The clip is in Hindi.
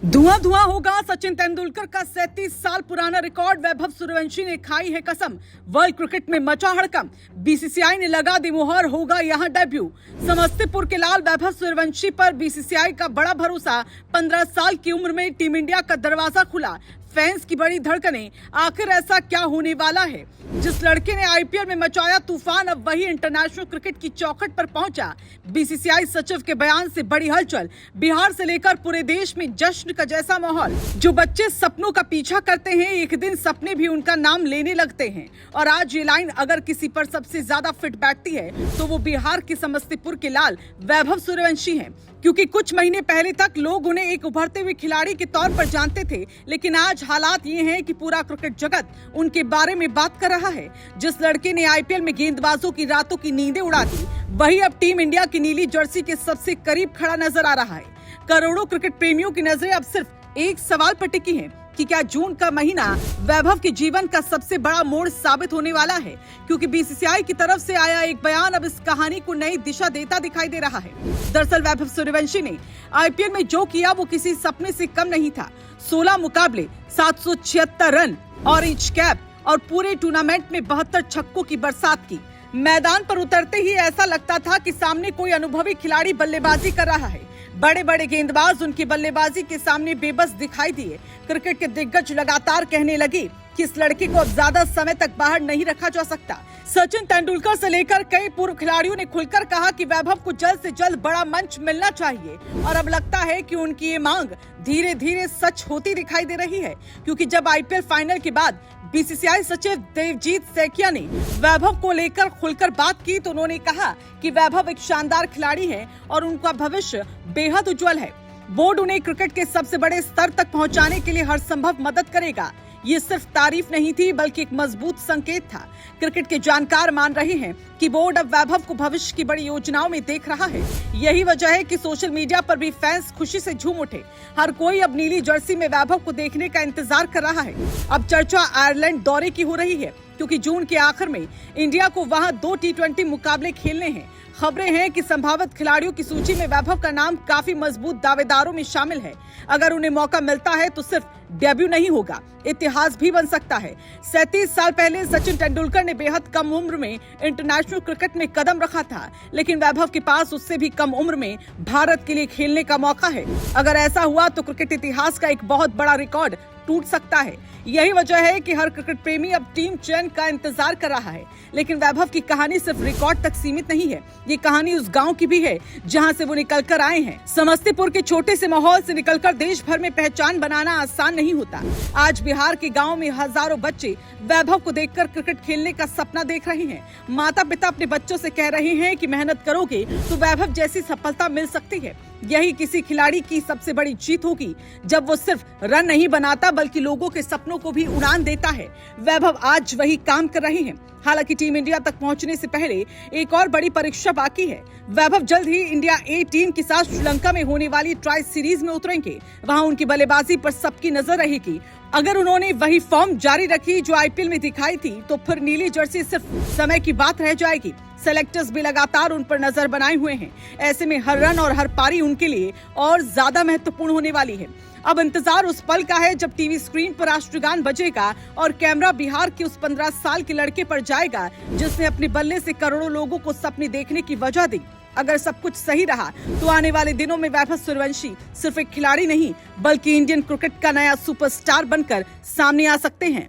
धुआं धुआं होगा सचिन तेंदुलकर का 37 साल पुराना रिकॉर्ड। वैभव सूर्यवंशी ने खाई है कसम। वर्ल्ड क्रिकेट में मचा हड़कंप। बीसीसीआई ने लगा दी मुहर, होगा यहां डेब्यू। समस्तीपुर के लाल वैभव सूर्यवंशी पर बीसीसीआई का बड़ा भरोसा। 15 साल की उम्र में टीम इंडिया का दरवाजा खुला। फैंस की बड़ी धड़कनें, आखिर ऐसा क्या होने वाला है? जिस लड़के ने आईपीएल में मचाया तूफान, अब वही इंटरनेशनल क्रिकेट की चौखट पर पहुंचा। बीसीसीआई सचिव के बयान से बड़ी हलचल। बिहार से लेकर पूरे देश में जश्न का जैसा माहौल। जो बच्चे सपनों का पीछा करते हैं, एक दिन सपने भी उनका नाम लेने लगते हैं। और आज ये लाइन अगर किसी पर सबसे ज्यादा फिट बैठती है तो वो बिहार के समस्तीपुर के लाल वैभव सूर्यवंशी हैं। क्योंकि कुछ महीने पहले तक लोग उन्हें एक उभरते हुए खिलाड़ी के तौर पर जानते थे, लेकिन आज हालात ये हैं कि पूरा क्रिकेट जगत उनके बारे में बात कर रहा है। जिस लड़के ने आईपीएल में गेंदबाजों की रातों की नींदें उड़ा दी, वही अब टीम इंडिया की नीली जर्सी के सबसे करीब खड़ा नजर आ रहा है। करोड़ों क्रिकेट प्रेमियों की नजरें अब सिर्फ एक सवाल पर टिकी हैं कि क्या जून का महीना वैभव के जीवन का सबसे बड़ा मोड़ साबित होने वाला है? क्योंकि बीसीसीआई की तरफ से आया एक बयान अब इस कहानी को नई दिशा देता दिखाई दे रहा है। दरअसल वैभव सूर्यवंशी ने आईपीएल में जो किया वो किसी सपने से कम नहीं था। 16 मुकाबले, 776 रन, ऑरेंज कैप और पूरे टूर्नामेंट में 72 छक्कों की बरसात की। मैदान पर उतरते ही ऐसा लगता था कि सामने कोई अनुभवी खिलाड़ी बल्लेबाजी कर रहा है। बड़े बड़े गेंदबाज उनकी बल्लेबाजी के सामने बेबस दिखाई दिए। क्रिकेट के दिग्गज लगातार कहने लगे कि इस लड़के को अब ज्यादा समय तक बाहर नहीं रखा जा सकता। सचिन तेंदुलकर से लेकर कई पूर्व खिलाड़ियों ने खुलकर कहा कि वैभव को जल्द से जल्द बड़ा मंच मिलना चाहिए। और अब लगता है कि उनकी ये मांग धीरे धीरे सच होती दिखाई दे रही है। क्योंकि जब आईपीएल फाइनल के बाद बीसीसीआई सचिव देवजीत सेठिया ने वैभव को लेकर खुलकर बात की तो उन्होंने कहा कि वैभव एक शानदार खिलाड़ी है और उनका भविष्य बेहद उज्जवल है। बोर्ड उन्हें क्रिकेट के सबसे बड़े स्तर तक पहुंचाने के लिए हर संभव मदद करेगा। ये सिर्फ तारीफ नहीं थी बल्कि एक मजबूत संकेत था। क्रिकेट के जानकार मान रहे हैं कि बोर्ड अब वैभव को भविष्य की बड़ी योजनाओं में देख रहा है। यही वजह है कि सोशल मीडिया पर भी फैंस खुशी से झूम उठे। हर कोई अब नीली जर्सी में वैभव को देखने का इंतजार कर रहा है। अब चर्चा आयरलैंड दौरे की हो रही है, क्योंकि जून के आखिर में इंडिया को वहां 2 T20 मुकाबले खेलने हैं। खबरें हैं कि संभावित खिलाड़ियों की सूची में वैभव का नाम काफी मजबूत दावेदारों में शामिल है। अगर उन्हें मौका मिलता है तो सिर्फ डेब्यू नहीं होगा, इतिहास भी बन सकता है। 37 साल पहले सचिन तेंदुलकर ने बेहद कम उम्र में इंटरनेशनल क्रिकेट में कदम रखा था, लेकिन वैभव के पास उससे भी कम उम्र में भारत के लिए खेलने का मौका है। अगर ऐसा हुआ तो क्रिकेट इतिहास का एक बहुत बड़ा रिकॉर्ड टूट सकता है। यही वजह है कि हर क्रिकेट प्रेमी अब टीम चयन का इंतजार कर रहा है। लेकिन वैभव की कहानी सिर्फ रिकॉर्ड तक सीमित नहीं है। ये कहानी उस गांव की भी है जहां से वो निकलकर आए हैं। समस्तीपुर के छोटे से माहौल से निकलकर देश भर में पहचान बनाना आसान नहीं होता। आज बिहार के गाँव में हजारों बच्चे वैभव को देखकर क्रिकेट खेलने का सपना देख रहे हैं। माता पिता अपने बच्चों से कह रहे हैं कि मेहनत करोगे तो वैभव जैसी सफलता मिल सकती है। यही किसी खिलाड़ी की सबसे बड़ी जीत होगी, जब वो सिर्फ रन नहीं बनाता बल्कि लोगों के सपनों को भी उड़ान देता है। वैभव आज वही काम कर रहे हैं। हालांकि टीम इंडिया तक पहुंचने से पहले एक और बड़ी परीक्षा बाकी है। वैभव जल्द ही इंडिया ए टीम के साथ श्रीलंका में होने वाली ट्राई सीरीज में उतरेंगे। वहां उनकी बल्लेबाजी पर सबकी नजर रहेगी। अगर उन्होंने वही फॉर्म जारी रखी जो आईपीएल में दिखाई थी तो फिर नीली जर्सी सिर्फ समय की बात रह जाएगी। सेलेक्टर्स भी लगातार उन पर नजर बनाए हुए हैं। ऐसे में हर रन और हर पारी उनके लिए और ज्यादा महत्वपूर्ण होने वाली है। अब इंतजार उस पल का है जब टीवी स्क्रीन पर राष्ट्रगान बजेगा और कैमरा बिहार के उस 15 साल के लड़के पर जाएगा जिसने अपने बल्ले से करोड़ों लोगों को सपने देखने की वजह दी। अगर सब कुछ सही रहा तो आने वाले दिनों में वैभव सूर्यवंशी सिर्फ एक खिलाड़ी नहीं बल्कि इंडियन क्रिकेट का नया सुपरस्टार बनकर सामने आ सकते हैं।